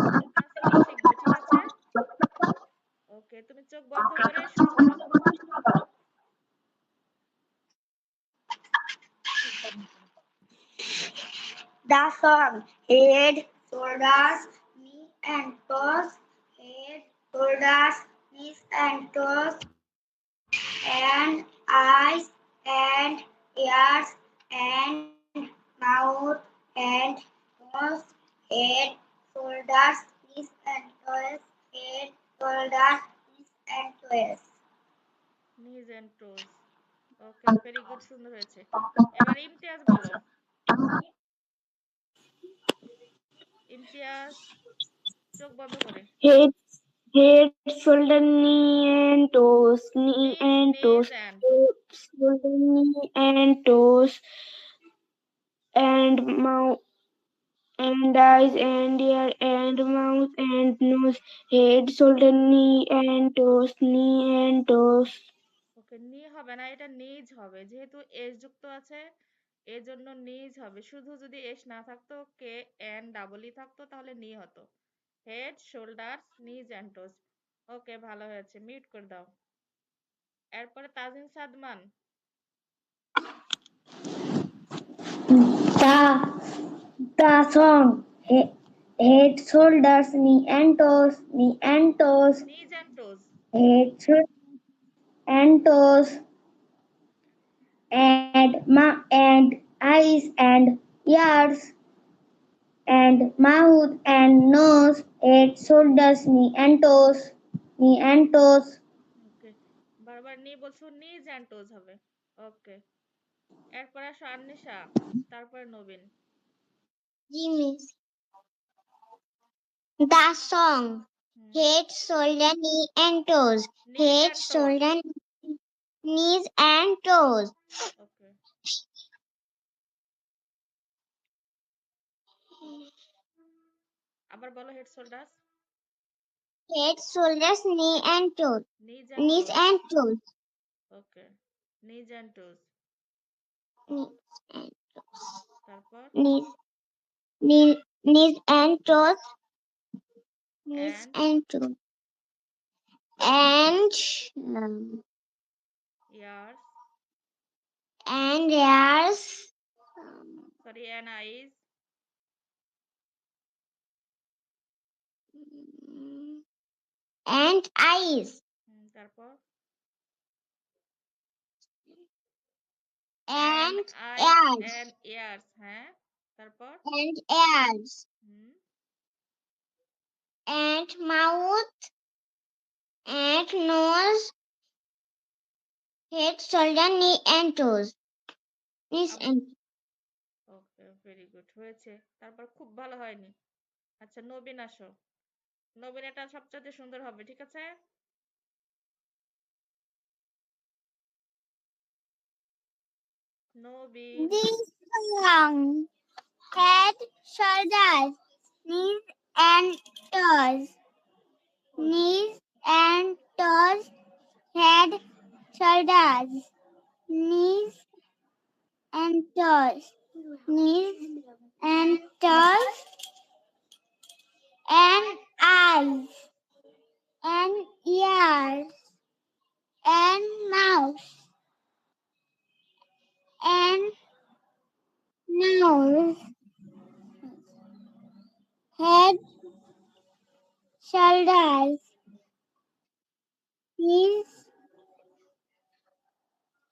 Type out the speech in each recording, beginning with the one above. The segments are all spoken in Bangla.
ক্লাস 8 শিখবে, ঠিক আছে? ওকে, তুমি চোখ বন্ধ করে শুরু করো। The song head, shoulders, knees and toes, head, shoulders, knees and toes, and eyes and ears and mouth and nose, head, shoulders, knees and toes, head, shoulders, knees and toes. knees and toes. Okay, very good, সুন্দর হয়েছে। এবার ইমতিয়াজ বলো। ইমতিয়াজ চোখ বন্ধ করে। Head, head, shoulder, knee and toes, knee নিজ and নিজ toes, and head, shoulder, knee and toes, and mouth and eyes and ear and mouth and nose, head, shoulder, knee and toes, knee and toes. ওকে, নি হবে না, এটা নিজ হবে, যেহেতু এস যুক্ত আছে এজন্য নিজ হবে। শুধু যদি এস না থাকতো, কে এন ডাবল ই থাকতো, তাহলে নি হতো। হেড, শোল্ডার্স, নিজ এন্ড টোস। ওকে, ভালো হয়েছে, মিউট করে দাও। এরপরে Tajin Sadman. The song head, shoulders, knee and toes, knee and toes, knees and টোস। head, shoulders and toes, and eyes and ears and mouth and nose, head, shoulders, knee and toes, knee and toes. ওকে, বারবার নি বলছো, নিজ এন্ড টোস হবে। ওকে, এরপর আসো আন্নিশা, তারপরে নবীন। Miss. The song head, shoulder, knee and toes. Knees Head, and toes. shoulder, knees and toes. Okay, আবার বলো, head, shoulders, Head, shoulders, knee and toes. Knees and Knees toes. and toes. Okay, knees and toes. Knees and তারপর knees and toes. Knees and and toes. And ears, ears. sorry, and eyes, And eyes. তারপর And eyes ears. and ears, হ্যাঁ, তারপর And ears. And mouth. And nose. Head, shoulder, knee and toes. Knees and okay, very good হয়েছে। তারপর খুব ভালো হয়নি। আচ্ছা, নবীন আসো। নবীন, এটা সবচেয়ে সুন্দর হবে, ঠিক আছে? নবীন। this song. Head, shoulders, knees and toes. Knees and toes. Head, shoulders, knees and toes. Knees and toes. And eyes. And ears. And mouth. And nose. Head, shoulders, knees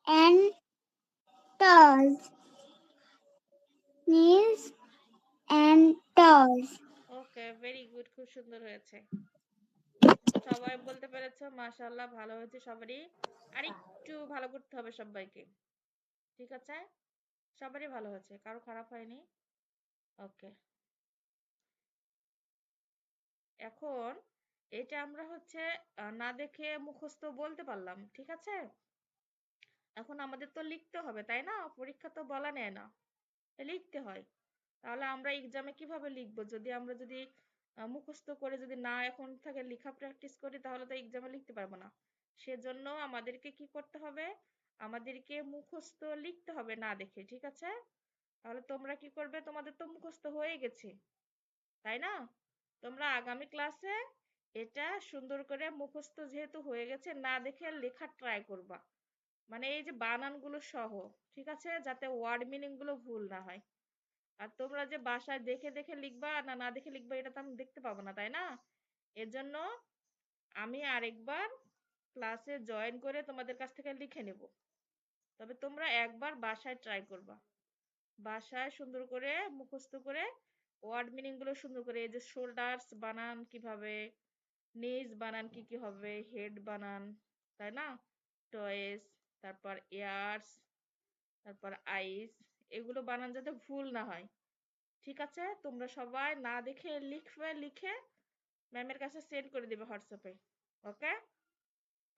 and toes. Knees and toes. Okay, very good, খুব সুন্দর হয়েছে। সবাই বলতে পেরেছো, মাশাআল্লাহ, ভালো হয়েছে সবারই। আর একটু ভালো করতে হবে সবাইকে, ঠিক আছে? সবারই ভালো হয়েছে, কারো খারাপ হয়নি। ওকে, এখন এটা আমরা হচ্ছে না দেখে মুখস্থ বলতে পারলাম, ঠিক আছে? এখন আমাদের তো লিখতে হবে, তাই না? পরীক্ষা তো বলা নেয় না, লিখতে হয়। তাহলে আমরা এক্সামে কিভাবে লিখবো? যদি মুখস্থ করে যদি না এখন থেকে লেখা প্র্যাকটিস করি, তাহলে তো এক্সামে লিখতে পারবো না। সেজন্য আমাদেরকে কি করতে হবে? আমাদেরকে মুখস্থ লিখতে হবে না দেখে, ঠিক আছে? তাহলে তোমরা কি করবে? তোমাদের তো মুখস্থ হয়ে গেছে, তাই না? তোমরা আগামী ক্লাসে এটা সুন্দর করে মুখস্থ যেহেতু হয়ে গেছে, না দেখে লেখা ট্রাই করবা, মানে এই যে বানানগুলো সহ, ঠিক আছে, যাতে ওয়ার্ড মিনিং গুলো ভুল না হয়। আর তোমরা যে বাসায় দেখে দেখে লিখবা না না দেখে লিখবা, এটা তো আমি দেখতে পাবো না, তাই না? এর জন্য আমি আরেকবার ক্লাসে জয়েন করে তোমাদের কাছ থেকে লিখে নেব। তবে তোমরা একবার বাসায় ট্রাই করবা, বাসায় সুন্দর করে মুখস্থ করে ওয়ার্ড মিনিং গুলো সুন্দর করে, এই যে শোল্ডার্স বানান কিভাবে, নিজ বানান কি কি হবে, হেড বানান, তাই না, টয়েস, তারপর ইয়ার্স, তারপর আইস, এগুলো বানান যাতে ভুল না হয়। ঠিক আছে, তোমরা সবাই না দেখে লিখবে, লিখে ম্যামের কাছে সেন্ড করে দিবে হোয়াটসঅ্যাপে। ওকে,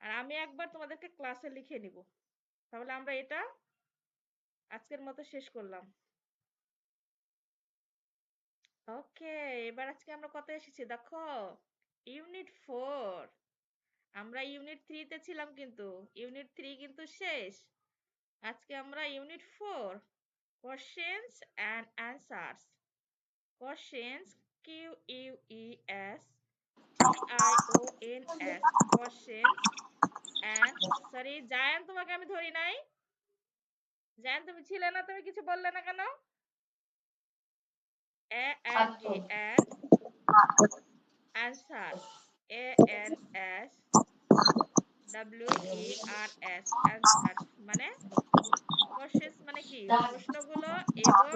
আর আমি একবার তোমাদেরকে ক্লাসে লিখে নিব। তাহলে আমরা এটা আজকের মতো শেষ করলাম। ওকে, এবার আজকে আমরা কত এসেছি দেখো, ইউনিট 4। আমরা ইউনিট 3 তে ছিলাম, কিন্তু ইউনিট 3 কিন্তু শেষ। আজকে আমরা unit 4, questions and answers. Questions, QUES, TIONS, questions and, sorry Zayan, তোমাকে আমি ধরি নাই। জায়ান তুমি ছিলে না, তুমি কিছু বললে না কেন? AND, and answers, ANSWERS, answers মানে কোশ্চেনস মানে কি, প্রশ্নগুলো এবং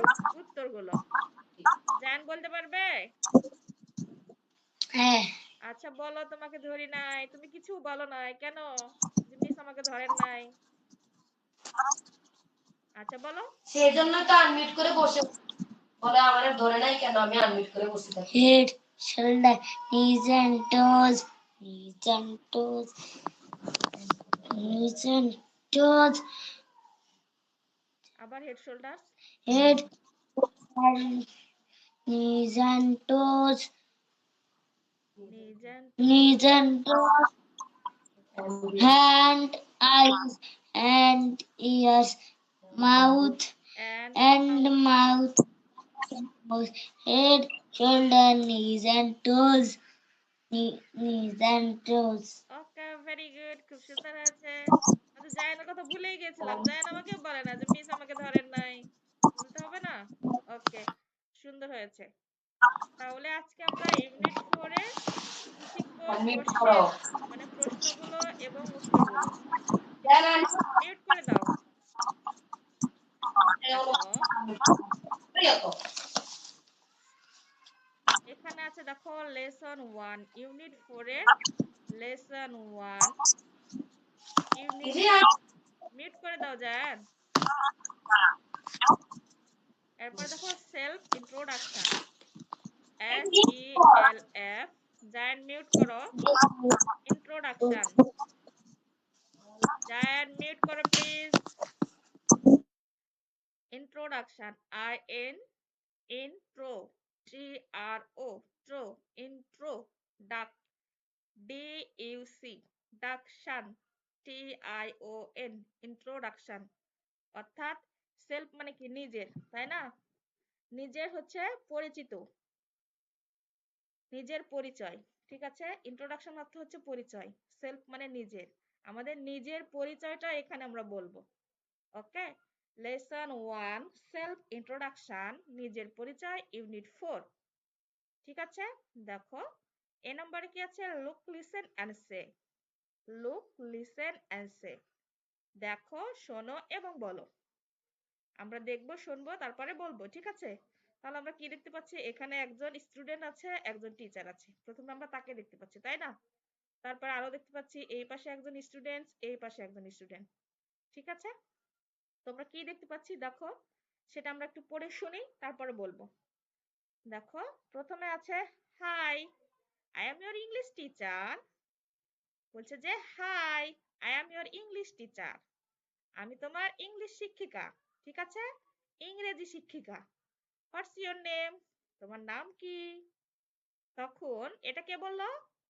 উত্তরগুলো। জায়ান বলতে পারবে? হ্যাঁ, আচ্ছা বলো, তোমাকে ধরি নাই, তুমি কিছু বলো নাই কেন, যে মিস আমাকে ধরেন নাই? আচ্ছা বলো। সেজন্য তো আনমিউট করে বসে বলে আমারে ধরে নাই কেন, আমি আনমিউট করে বসে থাকি। Head, shoulder, knees and toes, knees and toes, knees and toes, আবার head shoulders, head and knees and toes, knees and knees toes, and toes, hand, eyes and ears, mouth and and mouth, nose, head, shoulder, knees and toes, knees and toes. Okay, very good, খুব সুন্দর হয়েছে। আমি জায়ানের কথা ভুলেই গেছিলাম, জায়ান আমাকে বলে না যে মিস আমাকে ধরেন নাই, বলতে হবে না? ওকে, সুন্দর হয়েছে। তাহলে আজকে আমরা ইউনিট 4 এ কি শিখবো? আনমিউট করো। কোশ্চেনস মানে প্রশ্নগুলো এবং উত্তরগুলো। ঠিক আছে, মিউট করে দাও। দেখো এখানে আছে, দেখো লেসন 1, ইউনিট 4 এর লেসন 1, ইউনিট, মিউট করে দাও জায়ান। এরপর দেখো self introduction, SELF, Zayan mute করো। ইন্ট্রোডাকশন, জায়ান মিউট করো please. Introduction, intro, TRO, ট্রো, intro, ডাক, DUC, ডাকশন, TION, ইন্ট্রোডাকশন। অর্থাৎ সেলফ মানে কি, নিজের, তাই না? নিজের হচ্ছে পরিচিত, নিজের পরিচয়। ঠিক আছে, ইন্ট্রোডাকশন অর্থ হচ্ছে পরিচয়, সেলফ মানে নিজের, আমাদের নিজের পরিচয়টা এখানে আমরা বলবো। ওকে, লেসন 1, সেলফ ইন্ট্রোডাকশন, নিজের পরিচয়, ইউনিট 4। ঠিক আছে, দেখো এ নম্বরে কি আছে, look, listen and say. Look, listen and say, দেখো, শোনো এবং বলো। আমরা দেখবো, শুনবো, তারপরে বলবো। ঠিক আছে, তাহলে আমরা কি দেখতে পাচ্ছি, এখানে একজন স্টুডেন্ট আছে, একজন টিচার আছে। প্রথমে আমরা তাকে দেখতে পাচ্ছি, তাই না? তারপর আরো দেখতে পাচ্ছি এই পাশে একজন স্টুডেন্ট, এই পাশে একজন স্টুডেন্ট। ঠিক আছে, তোমরা কি দেখতে পাচ্ছি দেখো, সেটা আমরা একটু পড়ে শুনি, তারপরে বলবো। দেখো প্রথমে আছে, hi, I am your English teacher. বলছে যে hi, I am your English teacher, আমি তোমার ইংলিশ শিক্ষিকা। ঠিক আছে, ইংরেজি শিক্ষিকা। হোয়াটস ইয়োর নেম, তোমার নাম কি? তখন এটা কে বললো?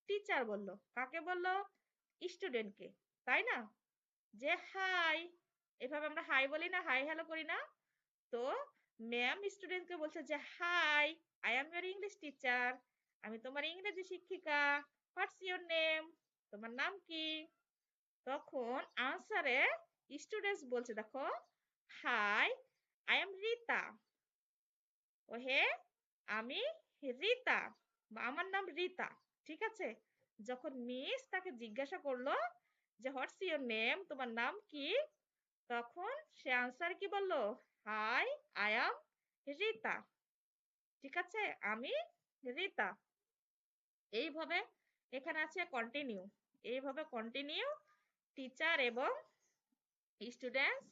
টিচার বললো। কাকে বললো? স্টুডেন্টকে, তাই না? যে হাই, এভাবে আমরা হাই বলি না, হাই হ্যালো করি না? তো ম্যাম স্টুডেন্টকে বলছে যে hi, I am your English teacher, আমি তোমার ইংরেজি শিক্ষিকা। What's your name? তোমার নাম কি? তখন আনসারে স্টুডেন্টস বলছে, দেখো, হাই, আই এম রিতা। ওহে, আমি রিতা, বা আমার নাম রিতা। ঠিক আছে? যখন মিস তাকে জিজ্ঞাসা করলো যে হোয়াটস ইওর নেম, তোমার নাম কি, তখন সে আনসার কি বলল? Hi, I am Rita. ঠিক আছে? আমি রিতা। এইভাবে এখানে আছে কন্টিনিউ। এইভাবে কন্টিনিউ টিচার এবং স্টুডেন্টস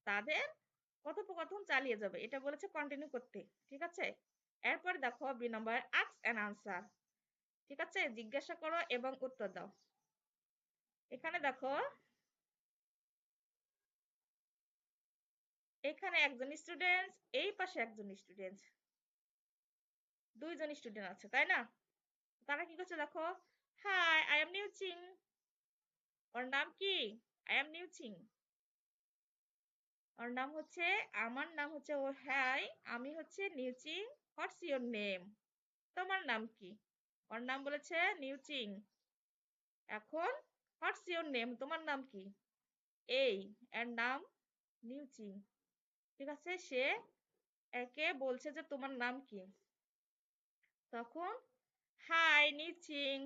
তাদের কথোপকথন চালিয়ে যাবে। এটা বলেছে কন্টিনিউ করতে। ঠিক আছে? এরপর দেখো B number ask and answer. ঠিক আছে? জিজ্ঞাসা করো এবং উত্তর দাও। এখানে দেখো, এখানে একজন স্টুডেন্ট, এই পাশে একজন স্টুডেন্ট, দুইজন স্টুডেন্ট আছে, তাই না? তারা কি করছে দেখো, হাই, আই এম নিউচিং। ওর নাম কি? I am নিউচিং। ওর নাম হচ্ছে, আমার নাম হচ্ছে, ও হাই, আমি হচ্ছে নিউচিং। হোয়াটস ইওর নেম? তোমার নাম কি? ওর নাম বলেছে নিউচিং। এখন হোয়াটস ইওর নেম? তোমার নাম কি? এই এর নাম নিউচিং। ঠিক আছে? সে একে বলছে যে তোমার নাম কি। তখন hi Niuching,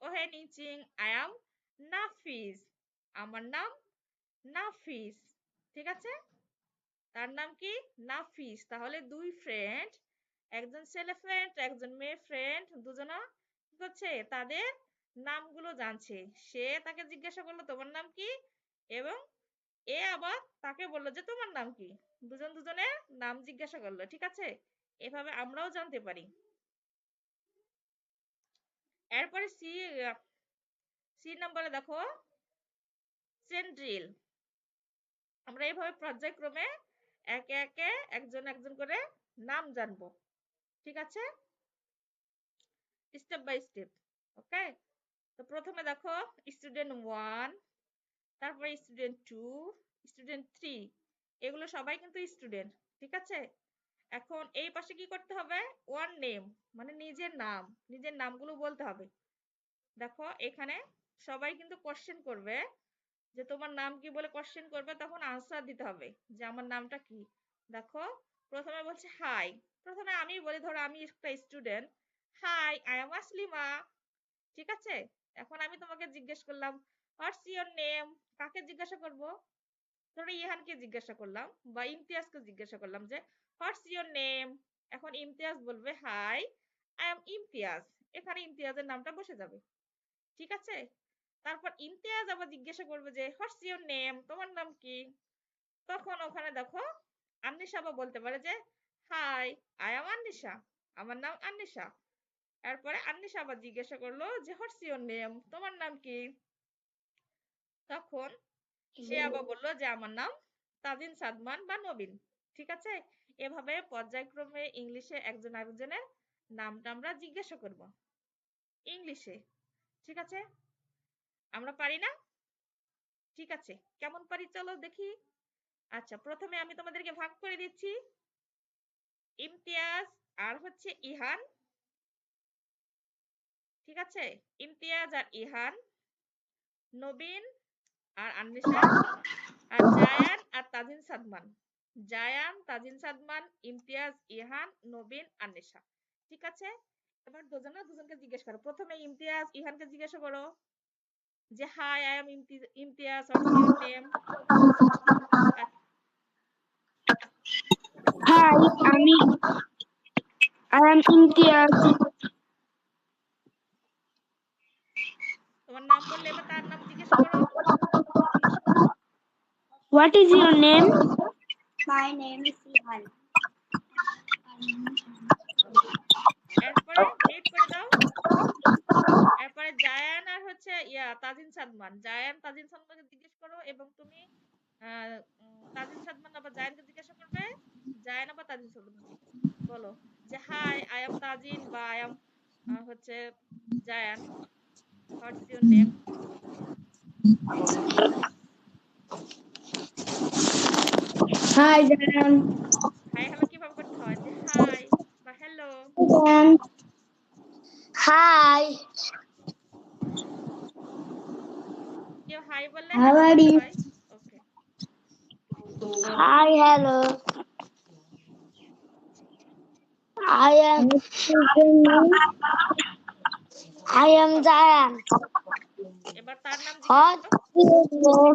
oh hey Niuching, I am Nafis. আমার নাম নাফিস। ঠিক আছে? তার নাম কি? নাফিস। তাহলে দুই ফ্রেন্ড, একজন ছেলে ফ্রেন্ড, একজন মেয়ে ফ্রেন্ড, দুজনা কি করছে? তাদের নামগুলো জানছে। সে তাকে জিজ্ঞাসা করলো তোমার নাম কি, এবং এ আবার তাকে বললো যে তোমার নাম কি। দুজন দুজনের নাম জিজ্ঞাসা করলো। ঠিক আছে? এভাবে আমরাও জানতে পারি। এরপরে সি, সি নম্বরে দেখো, চেন ড্রিল। আমরা এইভাবে পর্যায়ক্রমে একে একে একজন একজন করে নাম জানবো। ঠিক আছে? Step by step. ওকে? তো প্রথমে দেখো স্টুডেন্ট 1, তারপরে স্টুডেন্ট 2, স্টুডেন্ট 3, এগুলো সবাই কিন্তু স্টুডেন্ট। ঠিক আছে? এখন এই পাশে কি করতে হবে? ওয়ান নেম, মানে নিজের নাম, নিজের নামগুলো বলতে হবে। দেখো এখানে সবাই কিন্তু কোশ্চেন করবে যে তোমার নাম কি বলে কোশ্চেন করবে, তখন আনসার দিতে হবে যে আমার নামটা কি। দেখো প্রথমে বলছে হাই। প্রথমে আমি বলি, ধরো আমি একটা স্টুডেন্ট, হাই, আই এম আসলিমা। ঠিক আছে? এখন আমি তোমাকে জিজ্ঞেস করলাম হোয়াটস ইওর নেম। কাকে জিজ্ঞাসা করব? ধরো ইহানকে জিজ্ঞাসা করলাম বা ইমতিয়াজকে জিজ্ঞাসা করলাম যে হোয়াটস ইওর নেম। এখন ইমতিয়াজ বলবে হাই, আই এম ইমতিয়াজ। এখানে ইমতিয়াজের নামটা বসে যাবে। ঠিক আছে? তারপর ইমতিয়াজ আবার জিজ্ঞাসা করবে যে হোয়াটস ইওর নেম, তোমার নাম কি। তখন ওখানে দেখো আন্নিশা আবার বলতে পারে যে হাই, আই এম আন্নিশা, আমার নাম আন্নিশা। এরপরে আন্নিশা আবার জিজ্ঞাসা করলো যে হোয়াটস ইওর নেম, তোমার নাম কি। তখন সে আবার বললো যে আমার নাম তাজিন সাদমান বা নবীন। ঠিক আছে? এভাবে পর্যায়ক্রমে ইংলিশে একজন আরেকজনের নামটা আমরা জিজ্ঞাসা করব ইংলিশে। ঠিক আছে? আমরা পারি না? ঠিক আছে, কেমন পারি চলো দেখি। আচ্ছা, প্রথমে আমি তোমাদেরকে ভাগ করে দিচ্ছি। ইমতিয়াজ আর হচ্ছে ইহান। ঠিক আছে? ইমতিয়াজ আর ইহান, নবীন আর আন্নিশা, আর জায়ান আর তাজিন সাদমান। জায়ান, তাজিন সাদমান, ইমতিয়াজ, ইহান, নবীন, আন্নিশা। ঠিক আছে? এবার দুজনকে জিজ্ঞেস করো। প্রথমে ইমতিয়াজ ইহানকে জিজ্ঞাসা করো যে hi, I am Imtiaz, what's your name. Hi, I am Imtiaz. তোমার নাম বললে এবার তার নাম জিজ্ঞাসা করো। What is your name? My name is Ihan. এরপরে মিউট করে দাও। এরপরে জায়ান আর হচ্ছে তাজিন সাদমান, জায়ান তাজিন সাদমানকে জিজ্ঞেস করো, এবং তুমি তাজিন সাদমান আবার জায়ানকে জিজ্ঞাসা করবে, জায়ান আবার তাজিন সাদমানকে বলো যে হাই, আই এম তাজিন বা আই এম হচ্ছে জায়ান, হোয়াটস your name. Hi, Jan. Hi hello কিভাবে করতে হয়? যে হাই বা হ্যালো। Jan. Hi. কেউ হাই বললে How হ্যালো are বলতে you? হয়। ওকে, Hi, hello. I am Zayan. এবার তার নাম জিজ্ঞেস What করো। is your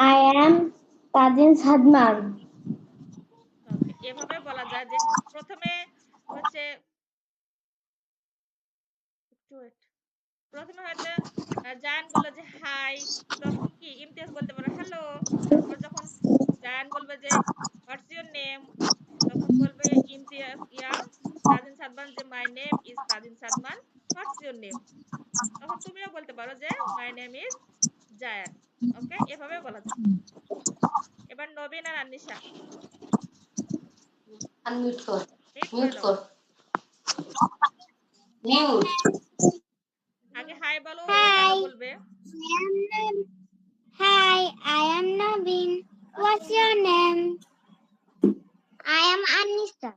I am Tajin Sadmar. ওকে, এভাবে বলা যায় যে প্রথমে হচ্ছে একটু wait। প্রথমে হয়তো জায়ান বললো যে হাই, তখন কি ইমতিয়াজ বলতে পারো হ্যালো। তারপর যখন জায়ান বলবে যে হোয়াটস ইউর নেম, তখন বলবে ইমতিয়াজ তাজিন সাদমান যে মাই name is Tajin Sadman, what's your name. তখন তুমিও বলতে পারো যে মাই নেম ইজ জায়ান। ওকে, এভাবে বলা যায়। এবার নবীন আর আন্নিশা আনমিউট কর, মিউট করে মিউট দাও। কর, মিউট। আগে হাই বলো, কেন Hi. বলবে? Hi, I am Naveen. What's your name? I am Anissa.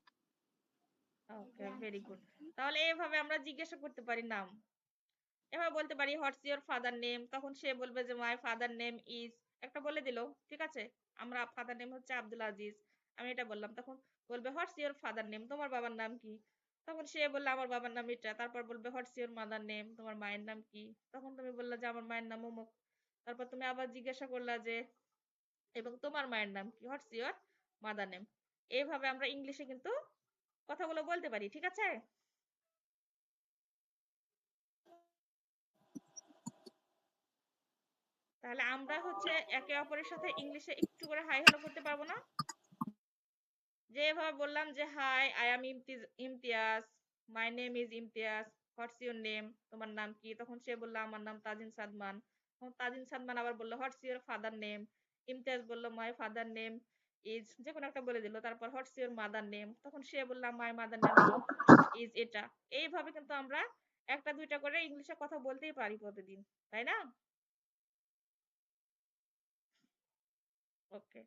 Okay, very good. তাহলে এভাবে আমরা জিজ্ঞাসা করতে পারি নাম। এভাবে বলতে পারি হোয়াটস ইওর ফাদার নেম, তখন সে বলবে যে মাই ফাদার নেম ইজ, একটা বলে দিল, ঠিক আছে। আমরা ফাদার নেম হচ্ছে আব্দুল আজিজ, আমি এটা বললাম, তখন বলবে হোয়াটস ইওর ফাদার নেম, তোমার বাবার নাম কি? তখন সে বললে আমার বাবার নাম এটা, তারপর বলবে হোয়াটস ইওর মাদার নেম, তোমার মায়ের নাম কি? তখন তুমি বললে যে আমার মায়ের নাম অমুক। তারপর তুমি আবার জিজ্ঞাসা করলা যে এবং তোমার মায়ের নাম কি, হোয়াটস ইওর মাদার নেম। এইভাবে আমরা ইংলিশে কিন্তু কথাগুলো বলতে পারি, ঠিক আছে। তাহলে আমরা হচ্ছে একে অপরের সাথে ইংলিশে একটু করে হাই হ্যালো করতে পারবো না? যে এভাবে বললাম যে hi, I am Imtiaz, my name is Imtiaz, what's your name, তোমার নাম কি? তখন সে বললো আমার নাম তাজিন সাদমান। তখন তাজিন সাদমান আবার বললো what's your father name. Imtiaz বললো মাই ফাদার নেম ইজ, যে কোনো একটা বলে দিল। তারপর হোয়াটস ইউর মাদার নেম, তখন সে বললো মাই মাদার নেম ইজ এটা। এইভাবে কিন্তু আমরা একটা দুইটা করে ইংলিশে কথা বলতেই পারি প্রতিদিন, তাই না? ওকে,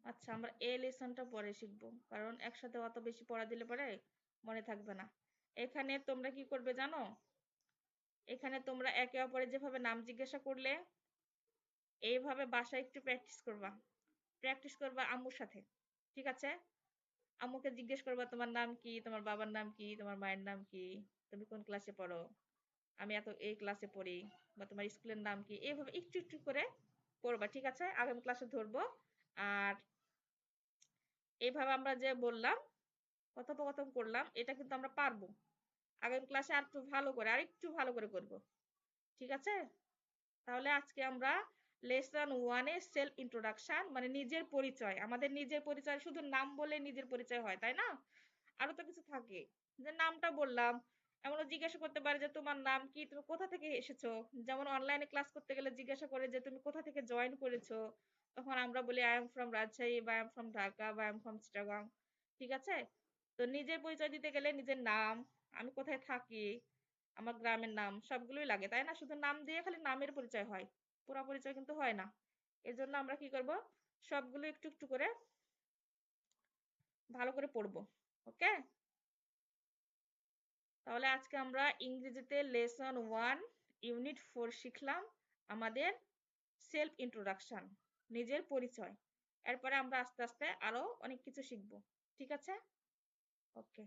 আচ্ছা আমরা এই লেসনটা পরে শিখবো, কারণ একসাথে অত বেশি পড়া দিলে পরে মনে থাকবে না। এখানে তোমরা কি করবে জানো? এখানে তোমরা একে অপরের যেভাবে নাম জিজ্ঞাসা করলে, এইভাবে বাসায় একটু প্র্যাকটিস করবা আম্মুর সাথে, ঠিক আছে। আম্মুকে জিজ্ঞেস করবা তোমার নাম কি, তোমার বাবার নাম কি, তোমার মায়ের নাম কি, তুমি কোন ক্লাসে পড়ো, আমি এত এই ক্লাসে পড়ি, বা তোমার স্কুলের নাম কি, এইভাবে একটু একটু করে পড়বা, ঠিক আছে। আগামী ক্লাসে ধরবো। আর এইভাবে আমরা যে বললাম, কথোপকথন করলাম, এটা কিন্তু আমরা পারবো। আগামী ক্লাসে আর একটু ভালো করে করব, ঠিক আছে। তাহলে আজকে আমরা লেসন 1 এ সেলফ ইন্ট্রোডাকশন, মানে নিজের পরিচয়। আমাদের নিজের পরিচয় শুধু নাম বলে নিজের পরিচয় হয়, তাই না? আরো তো কিছু থাকে, যে নামটা বললাম, এমনও জিজ্ঞাসা করতে পারে যে তোমার নাম কি, তুমি কোথা থেকে এসেছো। যেমন অনলাইনে ক্লাস করতে গেলে জিজ্ঞাসা করে যে তুমি কোথা থেকে জয়েন করেছো, তখন আমরা বলি আই এম ফ্রম রাজশাহী, বা আই এম ফ্রম ঢাকা, বা আই এম ফ্রম চিটাগাং, ঠিক আছে। তো নিজের পরিচয় দিতে গেলে নিজের নাম, আমি কোথায় থাকি, আমার গ্রামের নাম, সবগুলোই লাগে, তাই না? শুধু নাম দিয়ে খালি নামের পরিচয় হয়, পুরো পরিচয় কিন্তু হয় না। এজন্য আমরা কি করব, সবগুলো একটু একটু করে ভালো করে পড়বো, ওকে। তাহলে আজকে আমরা ইংরেজিতে লেসন 1 ইউনিট 4 শিখলাম, আমাদের সেলফ ইন্ট্রোডাকশন, নিজের পরিচয়। এরপরে আমরা আস্তে আস্তে আরো অনেক কিছু শিখবো, ঠিক আছে। ওকে,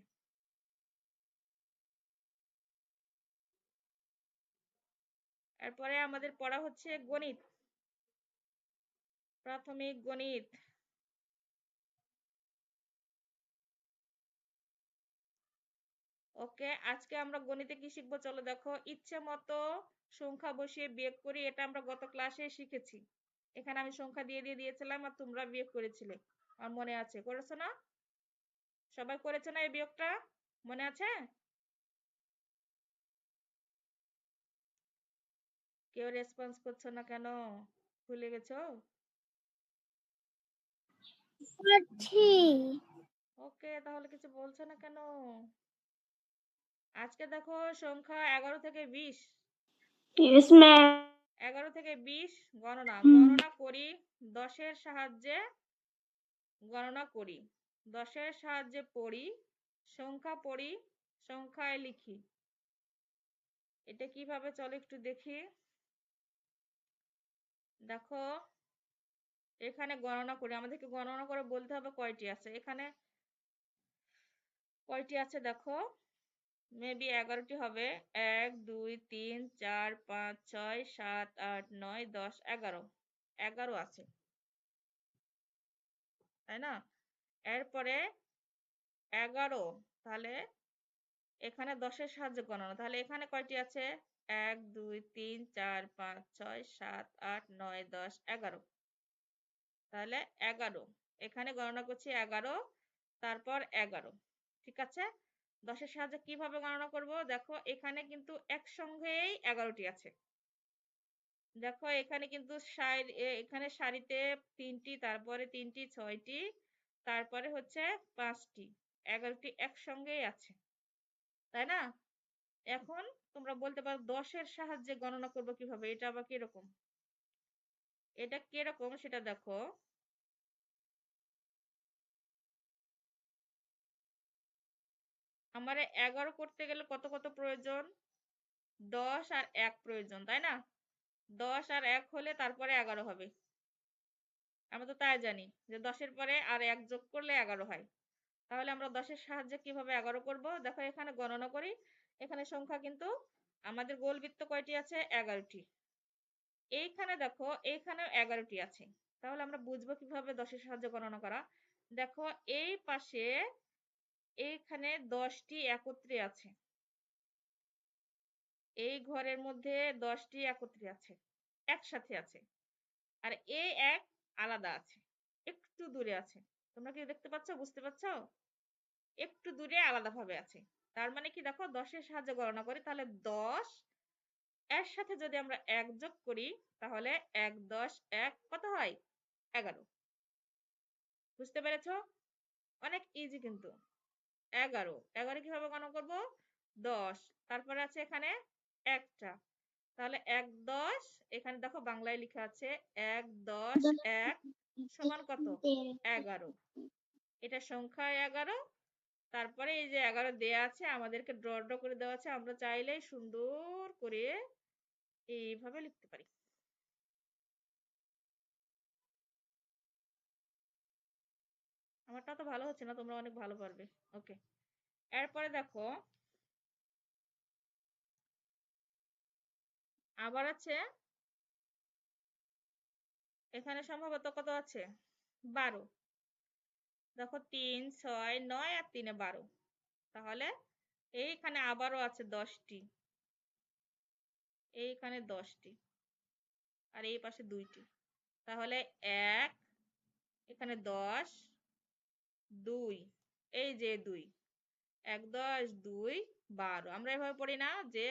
এরপরে আমাদের পড়া হচ্ছে গণিত, প্রাথমিক গণিত। ওকে, আজকে আমরা গণিতে কি শিখবো চলো দেখো। ইচ্ছে মতো সংখ্যা বসিয়ে বিয়োগ করি, এটা আমরা গত ক্লাসে শিখেছি। এখানে আমি সংখ্যা দিয়ে দিয়ে দিয়েছিলাম আর তোমরা বিয়োগ করেছিলে, আমার মনে আছে, করেছো না? সবাই করেছো না এই বিয়োগটা? মনে আছে? কেউ রেসপন্স করছো না কেন? ভুলে গেছো? Three. ওকে, তাহলে কিছু বলছে না কেন? আজকে দেখো সংখ্যা 11 থেকে 20। Yes, ma'am. 11 থেকে 20 গণনা Hmm. গণনা করি। 10-এর সাহায্যে গণনা করি, 10-এর সাহায্যে পড়ি, সংখ্যা পড়ি, সংখ্যায় লিখি। এটা কিভাবে চলে একটু দেখি। দেখো এখানে গণনা করি, আমাদেরকে গণনা করে বলতে হবে কয়টি আছে। এখানে কয়টি আছে দেখো, মেবি 11টি হবে। 1 2 3 4 5 6 7 8 9 10 11। 11 আছে, তাই না? এরপরে 11, তাহলে এখানে 10-এর সাহায্যে গণনা, তাহলে এখানে কয়টি আছে? 1 2 3 4 5 6 7 8 9 10 11। তাহলে 11 এখানে গণনা করছি 11, তারপর 11। ঠিক আছে, 10-এর সাহায্যে কিভাবে গণনা করব? দেখো এখানে কিন্তু একসঙ্গেই 11টি আছে। দেখো এখানে কিন্তু এখানে সারিতে 3টি, তারপরে 3টি, 6টি, তারপরে হচ্ছে 5টি, 11টি একসঙ্গেই আছে, তাই না? এখন তোমরা বলতে পারো 10-এর সাহায্যে গণনা করব কিভাবে, এটা আবার কিরকম? এটা কিরকম সেটা দেখো। আমার 11 করতে গেলে কত কত প্রয়োজন? 10 আর 1 প্রয়োজন, তাই না? 10 আর 1 হলে তারপরে 11 হবে। আমরা তো তাই জানি যে 10-এর পরে আর 1 যোগ করলে 11 হয়। তাহলে আমরা 10-এর সাহায্যে কিভাবে 11 করব? দেখো এখানে গণনা করি। এখানে সংখ্যা কিন্তু আমাদের গোলবৃত্ত কয়টি আছে? 11টি। এইখানে দেখো এইখানেও 11টি আছে। তাহলে আমরা বুঝবো কিভাবে 10-এর সাহায্যে গণনা করা। দেখো এই পাশে এইখানে 10টি একত্রে আছে, এই ঘরের মধ্যে 10টি একত্রে আছে, একসাথে আছে। আর এই এক আলাদা আছে, একটু দূরে আছে। তোমরা কি দেখতে পাচ্ছ, বুঝতে পারছো? একটু দূরে আলাদাভাবে আছে। তার মানে কি, দেখো 10-এর সাহায্যে গণনা করি, তাহলে 10 এর সাথে যদি আমরা 1 যোগ করি, তাহলে 1 10 1 কত হয়? 11। বুঝতে পেরেছো? অনেক ইজি কিন্তু। 11 11 কিভাবে গণনা করব? 10, তারপরে আছে এখানে একটা, তাহলে 1 10, এখানে দেখো বাংলায় লেখা আছে 1 10 1 সমান কত? 11। এটা সংখ্যা 11। তারপরে এই যে 11 দেয়া আছে, আমাদেরকে ড্র ড্র করে দেওয়া আছে, আমরা চাইলেই সুন্দর করে এইভাবে লিখতে পারি। আমারটা তো ভালো হচ্ছে না, তোমরা অনেক ভালো পারবে। ওকে, এরপরে দেখো আবার আছে, এখানে সম্ভবত কত আছে? 12। দেখো 3 6 9 আর 3 12। তাহলে এইখানে আবারও আছে 10টি, এইখানে 10টি, আর এই পাশে 2টি। তাহলে 1, এখানে 10, 2, এই যে 2, 1 10 2 12। আমরা এভাবে পড়ি না যে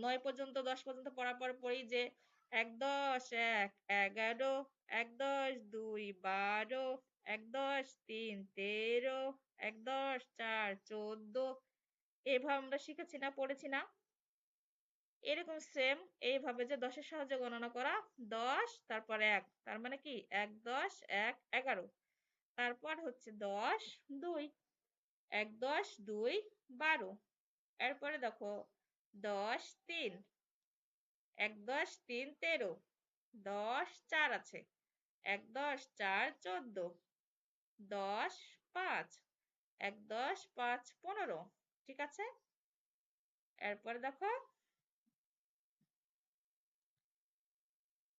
9 পর্যন্ত 10 পর্যন্ত পড়ার পর পড়ি যে 1 10 1 11, 1 10 2 12, 1 10 3 13, 1 10 4 14। এইভাবে আমরা শিখেছি না, পড়েছি না? এরকম সেম এইভাবে যে 10-এর সাহায্যে গণনা করা, 10 তারপর 1, তার মানে কি 1 10 1 11। তারপর হচ্ছে 10 2, 1 10 2 12। এরপরে দেখো 10 3, 1 10 3 13, 10 4 আছে, 1 10 4 14, 10 5, 1 10 5 15। ঠিক আছে, এরপরে দেখো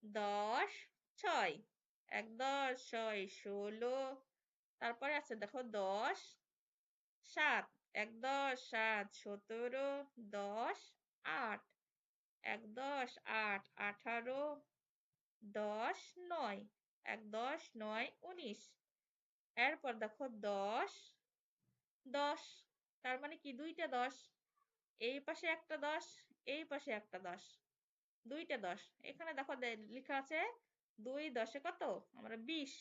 10 6, 1 10 6 16। তারপরে আছে দেখো 10 7, 1 10 7 17, 10 8, 1 10 8 18, 10 9, 1 10 9 19। এরপর দেখো 10 10, তার মানে কি দুইটা 10, এই পাশে একটা 10, এই পাশে একটা 10, দুইটা 10। এখানে দেখো লেখা আছে 2 10 কত? আমরা 20।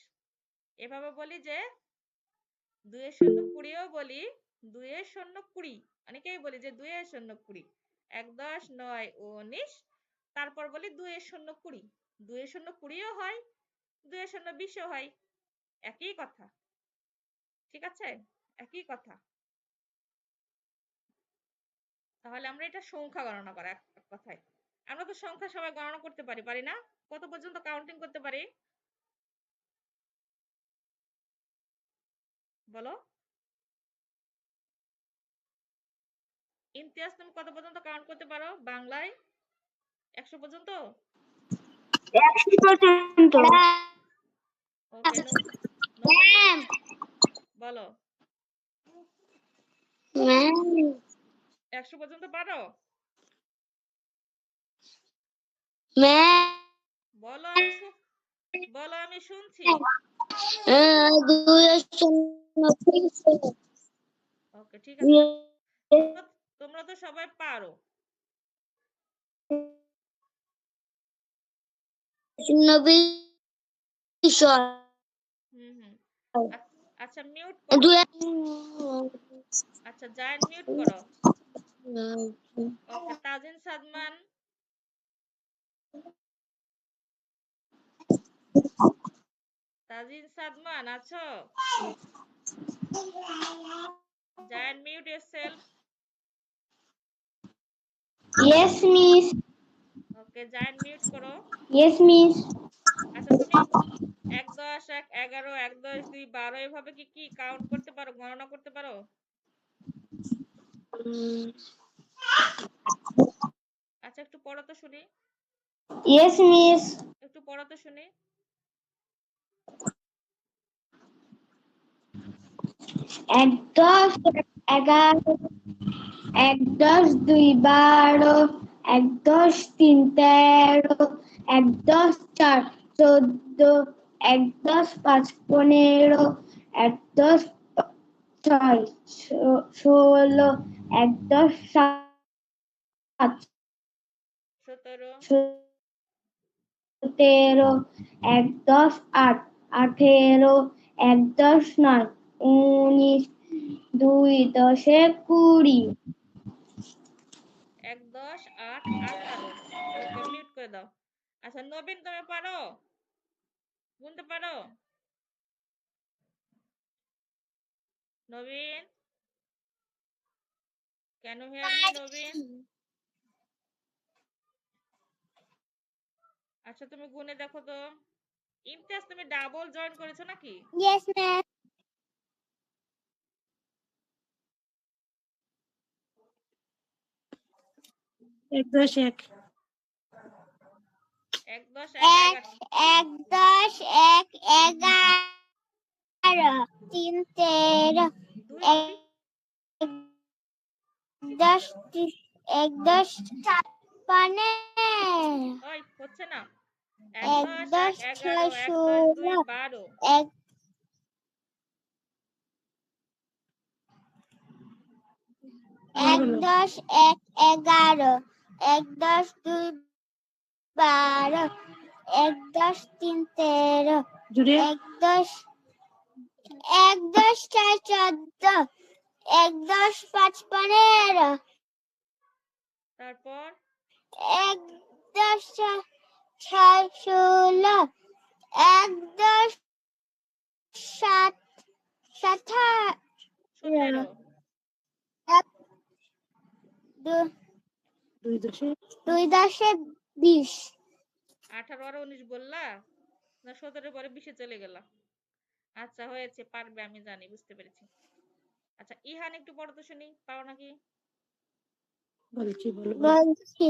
এভাবে বলি যে 2 শূন্য 20ও বলি, 2 শূন্য 20, অনেকেই বলি যে 2 শূন্য 20, 1 10 9 19, তারপর বলি 2 শূন্য 20, 2 শূন্য 20ও হয়, 2 শূন্য 20ও হয়, একই কথা। ঠিক আছে, একই কথা। তাহলে আমরা এটা সংখ্যা গণনা করা, এক কথায় আমরা তো সংখ্যা সবাই গণনা করতে পারি, পারি না? কত পর্যন্ত কাউন্টিং করতে পারি বলো? ইমতিয়াজ, তুমি কত পর্যন্ত কাউন্ট করতে পারো বাংলায়? 100 পর্যন্ত? 100%। ওকে, নবীন ম্যাম বলো, ম্যাম 100 পর্যন্ত পারো? ম্যাম বলো, বলো, আমি শুনছি। 2 শূন্য 20 ওকে, ঠিক আছে, তোমরা তো সবাই পারো। শূন্য 20 হুম হুম। আচ্ছা, মিউট করো। 2 আচ্ছা, জায়েন্ট মিউট করো। ওকে, তাজিন সাদমান, তাজিন সাদমান আছো? Giant mute yourself. Yes, miss. ওকে, জায়েন্ট মিউট করো। Yes, miss. আচ্ছা, তুমি 1 10 1 11 1 10 2 12 এভাবে কি কাউন্ট করতে পারো, গণনা করতে পারো? আচ্ছা, একটু পড়ো তো শুনি, Yes, miss. একটু পড়ো তো শুনি। 1 10 11, 1 10 2 12, 1 10 3 13, 1 10 4 14, 1 10 5 15, 1 10 6 16, 1 10 7 17, 17, 1 10 8 18, 1 10 9 19, 2 10 20। 1 10 8 18। ওকে, মিউট করে দাও। আচ্ছা, নবীন, তুমি পারো, গুনতে পারো? নবীন, ক্যান ইউ হিয়ার মি নবীন? আচ্ছা, তুমি গুনে দেখো তো। ইমতিয়াজ, তুমি ডাবল জয়েন করেছো নাকি? Yes, ma'am. 1 10 1 1 10 1 1 1 10 1 11 3 13 2 1 2 10 1 10 15 ওই হচ্ছে না। 1 1 10 1 10 11 6 1 10 2 16 12। 1 বলো 10 1 11 1 10 2 12 1 10 3 13 জুড়ে 1 10 1 10 4 14 1 10 5 15 তারপর 1 10 6 16 1 10 7 17 17, 2 10 2 10 20 18 আর 19 বললা না? 17 পরে 20 চলে গেলা? আচ্ছা, হয়েছে, পারবে, আমি জানি, বুঝতে পেরেছি। আচ্ছা, ইহান, একটু পড়ো তো শুনি, পারো নাকি? বলছি বলো বলছি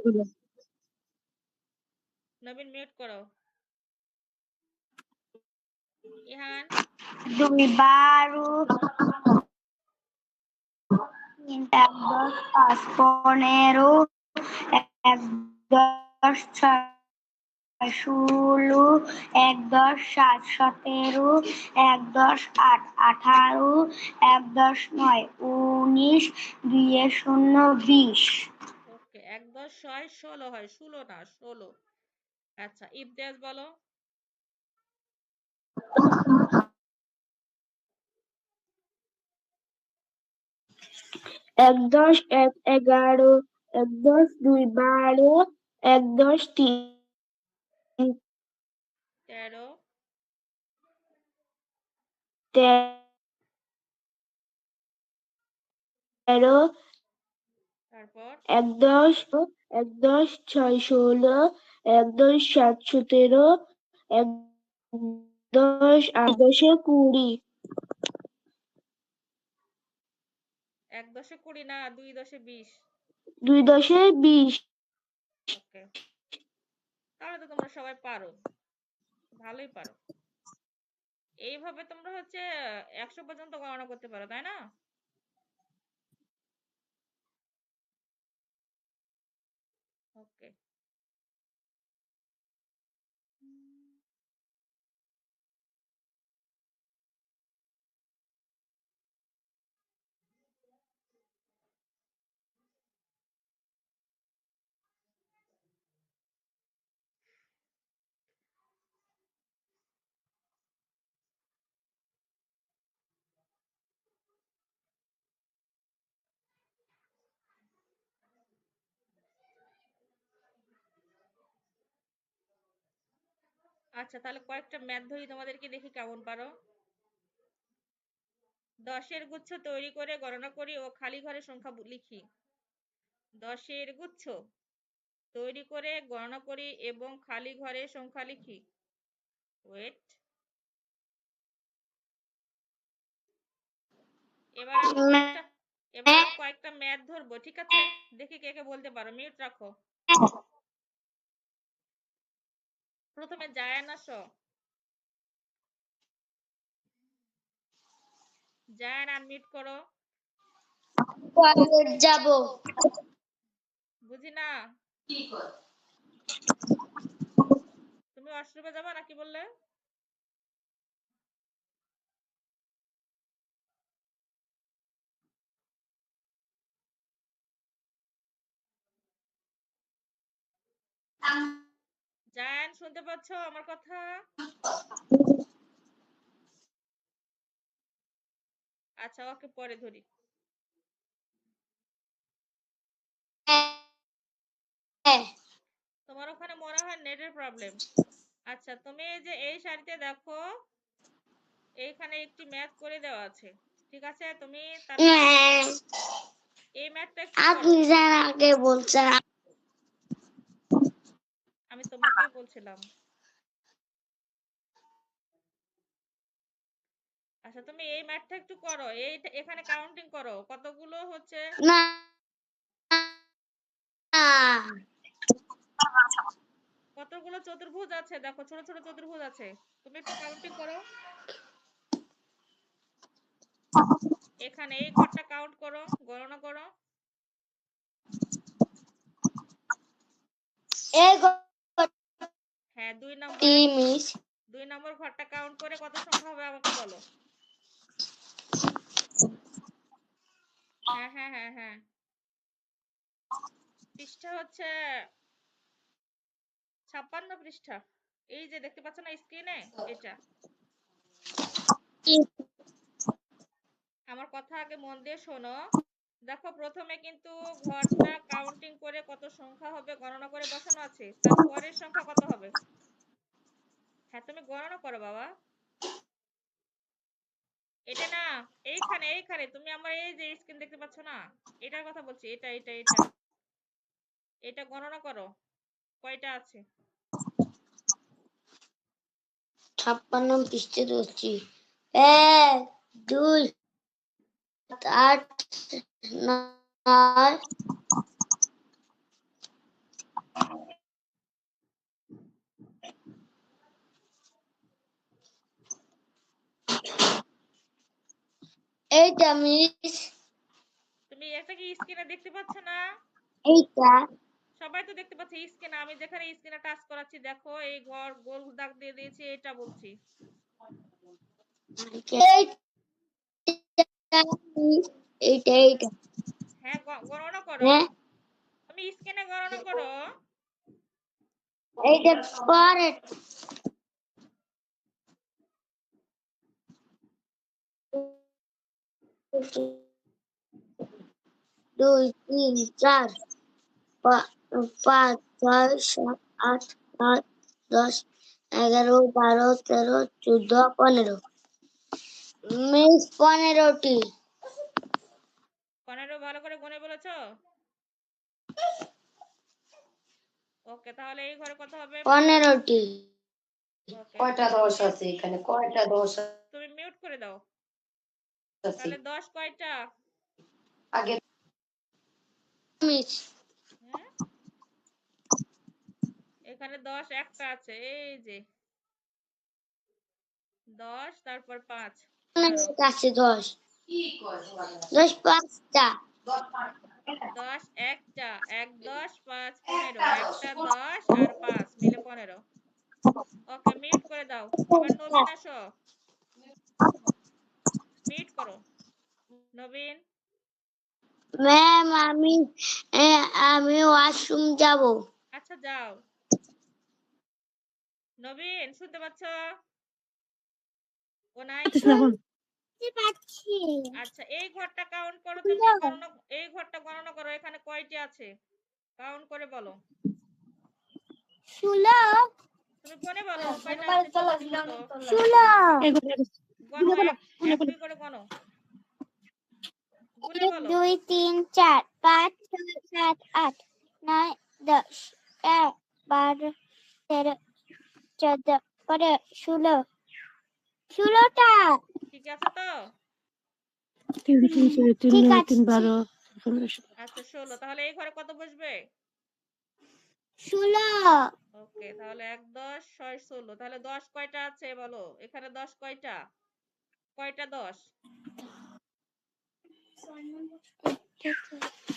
বলো। নবীন, মিউট করো। ইহান, 2 12, 3 10 5 15, 1 10 6 16, 1 10 7 17, 1 10 8 18, 1 10 9 19, 2 0 20। ওকে, 1 10 6 16 হয়, 16 না, 16। আচ্ছা, ইমতিয়াজ বলো। এক দশ এক 11, এক দশ 2 12, এক দশ 3 13, 13, তারপর এক দশ 6 16, এক দশ 7 17, এক দশ 20, 1 10 20 না, 2 10 20। 2 10 20। ওকে, তাহলে তো তোমরা সবাই পারো, ভালোই পারো। এইভাবে তোমরা হচ্ছে 100 পর্যন্ত গণনা করতে পারো, তাই না? ওকে। আচ্ছা, তাহলে কয়েকটা ম্যাথ ধরি তোমাদেরকে, দেখি কেমন পারো। 10-এর গুচ্ছ তৈরি করে গণনা করি ও খালি ঘরে সংখ্যা লিখি। 10-এর গুচ্ছ তৈরি করে গণনা করি এবং খালি ঘরে সংখ্যা লিখি। ওয়েট, এবার আমি কয়েকটা ম্যাথ ধরবো, ঠিক আছে? দেখি কে কে বলতে পারো। মিউট রাখো। প্রথমে জায়ান আসো। জায়ান আনমিউট করো। যাব বুঝি না, তুমি ওয়াশরুমে যাবা নাকি বললে? জায়ান, শুনতে পাচ্ছ আমার কথা? আচ্ছা, ওকে পরে ধরি। তোমার ওখানে মনে হয় নেটের প্রবলেম। আচ্ছা, তুমি এই যে এই শাড়িতে দেখো, এইখানে একটি ম্যাথ করে দেওয়া আছে, ঠিক আছে? তুমি তারপর এই ম্যাথটা একটু করো। আপনি যার আগে বলছেন আমি তোমাকেই বলছিলাম। আচ্ছা, তুমি এই ম্যাথটা একটু করো। এখানে কাউন্টিং করো, কতগুলো হচ্ছে। না কতগুলো চতুর্ভুজ আছে দেখো, ছোট ছোট চতুর্ভুজ আছে, তুমি একটু কাউন্টিং করো। এখানে এই ঘরটা কাউন্ট করো, গণনা করো। এই হ্যাঁ, মিস 2 নম্বর ঘরটা কাউন্ট করে কত সংখ্যা হবে আমাকে বলো। হ্যাঁ হ্যাঁ হ্যাঁ হ্যাঁ, পৃষ্ঠা হচ্ছে 56 পৃষ্ঠা। এই যে দেখতে পাচ্ছ না স্ক্রিনে, এটা। আমার কথা আগে মন দিয়ে শোনো। দেখো, প্রথমে কিন্তু ঘরটা কাউন্টিং করে কত সংখ্যা হবে গণনা করে বসানো আছে, তার পরের সংখ্যা কত হবে। হ্যাঁ, তুমি গণনা করো বাবা। এটা না, এইখানে এইখানে তুমি আমার এই যে স্ক্রিন দেখতে পাচ্ছ না, এটার কথা বলছি। এটা এটা এটা এটা গণনা করো, কয়টা আছে। 56 পৃষ্ঠে ধরছি 1 2 8 9 এইটা মিস তুমি একটা কি স্ক্রিনে দেখতে পাচ্ছ না? এইটা সবাই তো দেখতে পাচ্ছে স্ক্রিনে। আমি যেখানে স্ক্রিনে টাচ করাচ্ছি দেখো, এই ঘর গোল দাগ দিয়ে দিয়েছি, এটা বলছি। এইটা এইটা হ্যাঁ, গণনা করো। হ্যাঁ তুমি স্ক্রিনে গণনা করো। এইটা পরে 2 3 4 5 6 7 8 9 10 11 12 13 14 15 মিস 15টি 15 ভালো করে গুনে বলেছো? ওকে, তাহলে এই ঘরে কত হবে? 15টি ওকে, কয়টা 10 আছে এখানে? কয়টা 10 তুমি মিউট করে দাও। আছে? তাহলে 10 কয়টা? আগে মিস হ্যাঁ, এখানে 10 একটা আছে, এই যে 10 তারপর 5 ধরো। কাছে 10 কি কয় 10 5টা 10 একটা, 1 10 5 15, একটা 10 আর 5 মিলে 15। ওকে, মিউট করে দাও। এবার নবীন আসো, মিউট করো নবীন। ম্যাম আমি ওয়াশরুম যাব আচ্ছা যাও। নবীন শুনতে পাচ্ছ? ও নাই? পাচ্ছি আচ্ছা, এই ঘরটা কাউন্ট করো, তুমি গণনা, এই ঘরটা গণনা করো, এখানে কয়টি আছে কাউন্ট করে বলো। 16 তুমি কোনে বলো কয়টা আছে, সত্যি বলো তো। 16 গণো, এক দুই করে গণো, গুনে 1 বলো। 2 3 4 5 6 7 8 9 10 11 12 13 14 15 16 16টা ঠিক আছে তো? 3 3 4 3 ঠিক 9 আছে 3 12 15 আচ্ছা 16, তাহলে এই ঘরে কত বসবে? 16 ওকে, তাহলে 1 10 6 16, তাহলে 10 কয়টা আছে বলো, এখানে 10 কয়টা? কয়টা 10?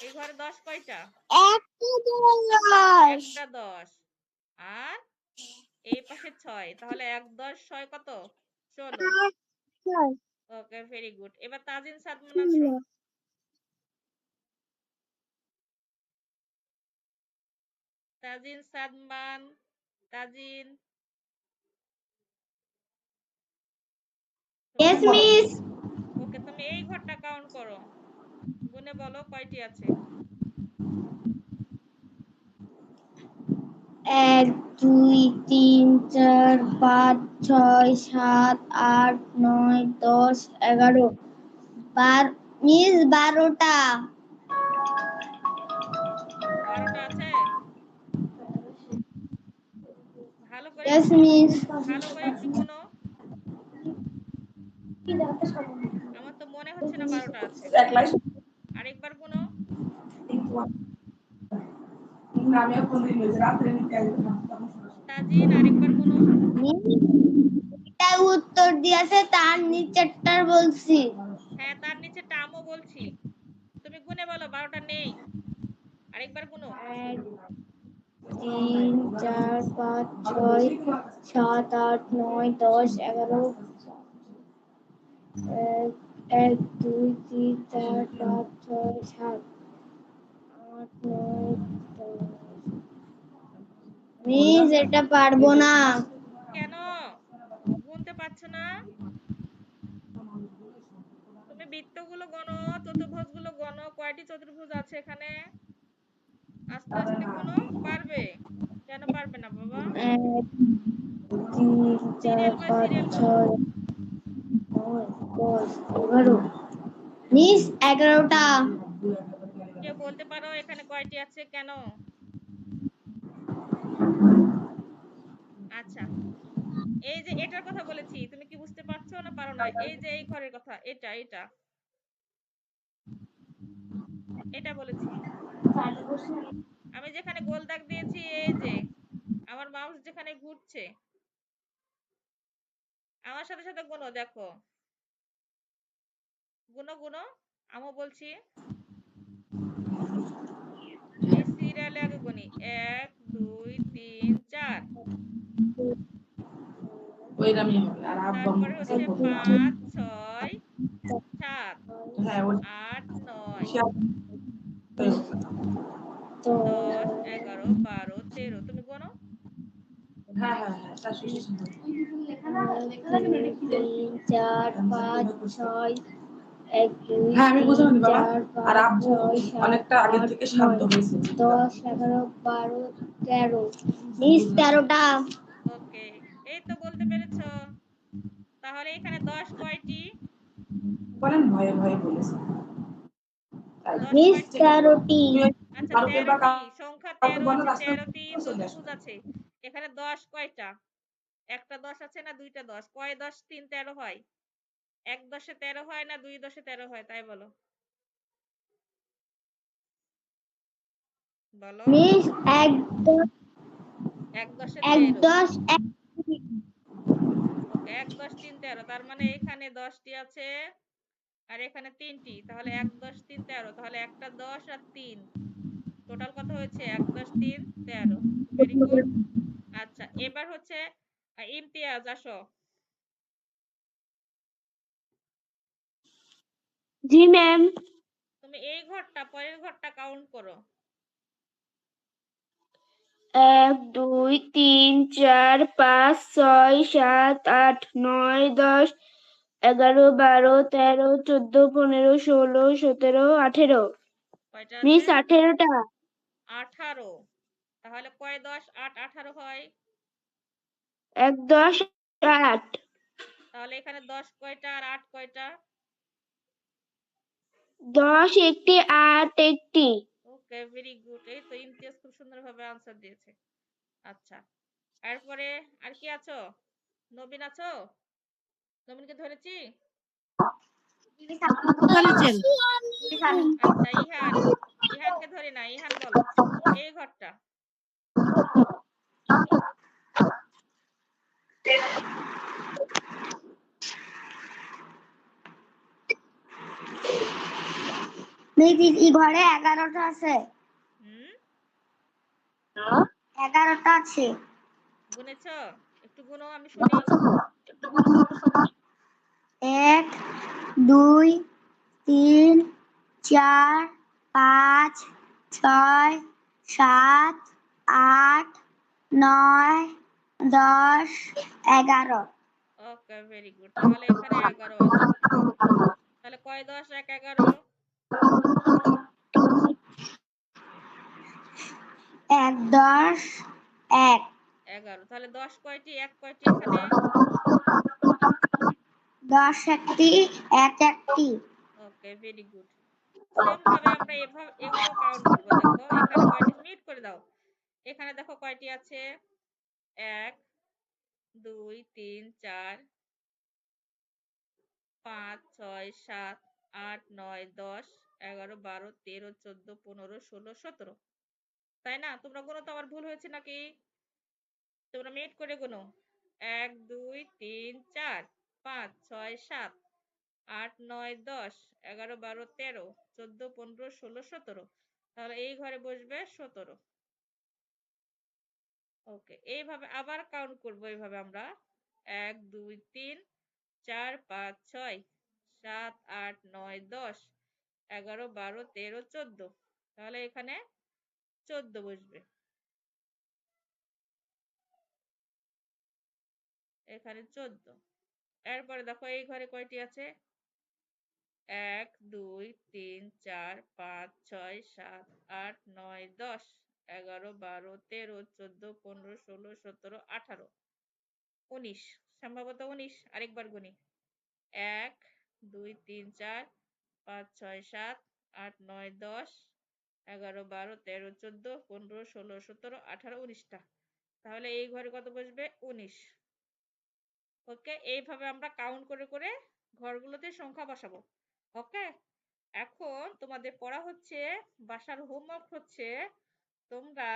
এই ঘরে 10 কয়টা? একটা 10 আর এই পাশে 6, তাহলে 1 10 6 কত? 16। ওকে, ভেরি গুড। এবার তাজিন সাদমান আসো। Tajin Sadman, Tajin, Yes, miss. ওকে, তুমি এই ঘরটা কাউন্ট করো, গুনে বলো কয়টি আছে। 1 2 3 4 5 6 7 8 9 10 11 মিস 12টা 12টা আছে? ভালো করে Yes, একটু, miss. ভালো করে একটু গুনো। আমার তো মনে হচ্ছে না 12টা আছে। একলাই আরেকবার গুনো। আমিও কোন দিন রাত্রে নিতে তাজিন আরেকবার গুনো। এটা উত্তর দিয়েছে তার নিচেরটার বলছি হ্যাঁ, তার নিচে টামও বলছি, তুমি গুনে বলো 12টা নেই। আরেকবার গুনো। 1 3 4 5 6 7 8 9 10 11 1 2 3 4 5 6 7 8 9 10 মিস এটা পারবো না কেন গুনতে পারছো না? তুমি বৃত্তগুলো গণো, চতুর্ভুজগুলো গণো, কয়টি চতুর্ভুজ আছে এখানে, আস্তে আস্তে গুনো, পারবে। কেন পারবে না বাবা? 1 3 সিরিয়াল 4 বাই 5 সিরিয়াল গণো। 6 9 10 11 মিস 11টা কেউ বলতে পারো এখানে কয়টি আছে কেন? আচ্ছা, এই যে এটার কথা বলেছি, তুমি কি বুঝতে পারছো না পারো না? এই যে এই ঘরের কথা, এটা এটা এটা বলেছি। আমি যেখানে গোল দাগ দিয়েছি, এই যে আমার মাউস যেখানে ঘুরছে, আমার সাথে সাথে গুনো, দেখো গুনো গুনো, আমি বলছি এই সিরিয়ালে আগে গুনি, 1 2 3 4, ওইরামই হবে আর আব্বা তারপরে হচ্ছে 5 6 7 হ্যাঁ ওই 8 9 তো 10 11 12 13, তুমি গুনো। হ্যাঁ হ্যাঁ হ্যাঁ শাশু 3 4 5 6 এক দুই হ্যাঁ আমি তিন বুঝে নি বাবা। চার আর পাঁচ আব্বু ছয় সাত অনেকটা আগে আট থেকে শান্ত নয় হয়েছে। 10 11 12 13 মিস 13টা। ওকে, এই তো বলতে পেরেছো। তাহলে এখানে 10 কয়টি? বলেন ভয়ে ভয়ে বলেছে। তাই 10 মিস কয়টি? 13টি। আচ্ছা ফারুকের বা 13টি, সংখ্যা কাউকে 13 বলো আছে, রাস্তা 13টি চলে আসো। চতুর্ভুজ আছে। এখানে 10 কয়টা? একটা 10 আছে না দুইটা 10? কয় 10 3 13 হয়? এক 10-এ 13 হয় না 2 10-এ 13 হয়, তাই বলো। বলো। মিস এক এক 10-এ এক 13। 10 এক ওকে, 1 10 3 13, তার মানে এখানে 10টি আছে আর এখানে 3টি, তাহলে 1 10 3 13, তাহলে একটা 10 আর 3, টোটাল কত হয়েছে? 1 10 3 13। Very good. আচ্ছা, এবার হচ্ছে ইমতিয়াজ, আসো। জি ম্যাম। তুমি এই ঘরটা পরের ঘরটা কাউন্ট করো। 1 2 3 4 5 6 7 8 9 10 11 12 13 14 15 16 17 18। কয়টা আছে? মিস 18টা। 18। তাহলে কয় 10 8 18 হয়? 1 10 8। তাহলে এখানে 10 কয়টা আর 8 কয়টা? 10 একটি 8 একটি। ওকে, ভেরি গুড। এই তো ইমতিয়াজ খুব সুন্দরভাবে আনসার দিয়েছে। আচ্ছা, এরপরে আর কি আছো? নবীন আছো? নবীনকে ধরেছি। আচ্ছা, ইহান, ইহানকে ধরি না। ইহান বলো এই ঘরটা। মিস এই ঘরে 11টা আছে। হুম, 11টা আছে। গুনেছ? একটু গুনো, আমি শুনি। 1 2 3 4 5 6 7 8 9 10 11। ওকে, ভেরি গুড। তাহলে এখানে 11 আছে। তাহলে কয় 10 1 11? 1 10 1 11। তাহলে 10 কয়টি 1 কয়টি এখানে? 10 একটি 1 একটি। ওকে, ভেরি গুড। সেম ভাবে আমরা এগুলো কাউন্ট করব। দেখো এখানে কয়টি, মিট করে দাও। এখানে দেখো কয়টি আছে? 1 2 3 4 5 6 7 8 9 10 11 12 13 14 15 16 17, তাই না? তোমরা গুনো তো, আমার ভুল হয়েছে নাকি? তোমরা মিট করে গুনো। 1 2 3 4 5 6 7 8 9 10 11 12 13 14 15 16 17, তাহলে এই ঘরে বসবে 17। ওকে, এইভাবে আবার কাউন্ট করব। এইভাবে আমরা 1 2 3 4 5 6 7 8 9 10 11 12 13 14, তাহলে এখানে 14 বসবে। এখানে 14। এরপরে দেখো এই ঘরে কয়টি আছে? 1 2 3 4 5 6 7 8 9 10 11 12 13 14 15 16 17 18 19, সম্ভবত 19। আরেকবার গুনি। 1 2 3 4 5 6 7 8 9 10 11 12 13 14 15 16 17 18 19টা, তাহলে এই ঘরে কত বসবে? 19। ওকে, এইভাবে আমরা কাউন্ট করে করে ঘরগুলোতে সংখ্যা বসাবো। ওকে, এখন তোমাদের পড়া হচ্ছে, বাসার হোমওয়ার্ক হচ্ছে তোমরা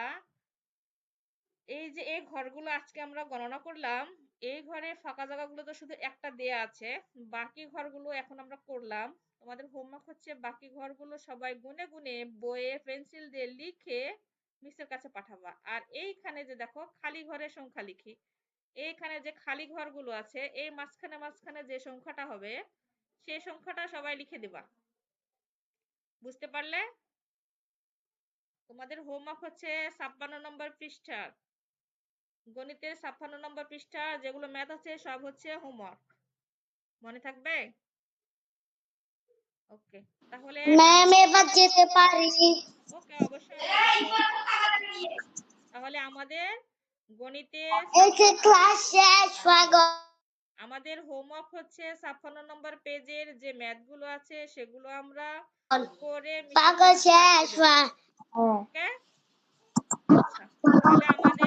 এই যে এই ঘরগুলো আজকে আমরা গণনা করলাম, এই ঘরে ফাঁকা জায়গাগুলো তো শুধু একটা দেয়া আছে, বাকি ঘরগুলো এখন আমরা করলাম। তোমাদের হোমওয়ার্ক হচ্ছে বাকি ঘরগুলো সবাই গুনে গুনে বইয়ে পেন্সিল দিয়ে লিখে মিসের কাছে পাঠাবা। আর এইখানে যে দেখো খালি ঘরের সংখ্যা লিখি, এইখানে যে খালি ঘরগুলো আছে এই মাঝখানে মাঝখানে যে সংখ্যাটা হবে সেই সংখ্যাটা সবাই লিখে দিবা। বুঝতে পারলে? তোমাদের হোমওয়ার্ক হচ্ছে 56 নম্বর পৃষ্ঠা, গণিতের 56 নম্বর পৃষ্ঠা, যেগুলো ম্যাথ আছে সব হচ্ছে হোমওয়ার্ক। মনে থাকবে? ওকে, তাহলে ম্যাম এবার যেতে পারি? ওকে, অবশ্যই আমরা যাব। তাহলে আমাদের গণিতে এসে ক্লাস শেষ হয়ে গেল। আমাদের হোমওয়ার্ক হচ্ছে 56 নম্বর পেজের যে ম্যাথ গুলো আছে সেগুলো আমরা করে পাগল শেষ ওকে, আচ্ছা তাহলে আমাদের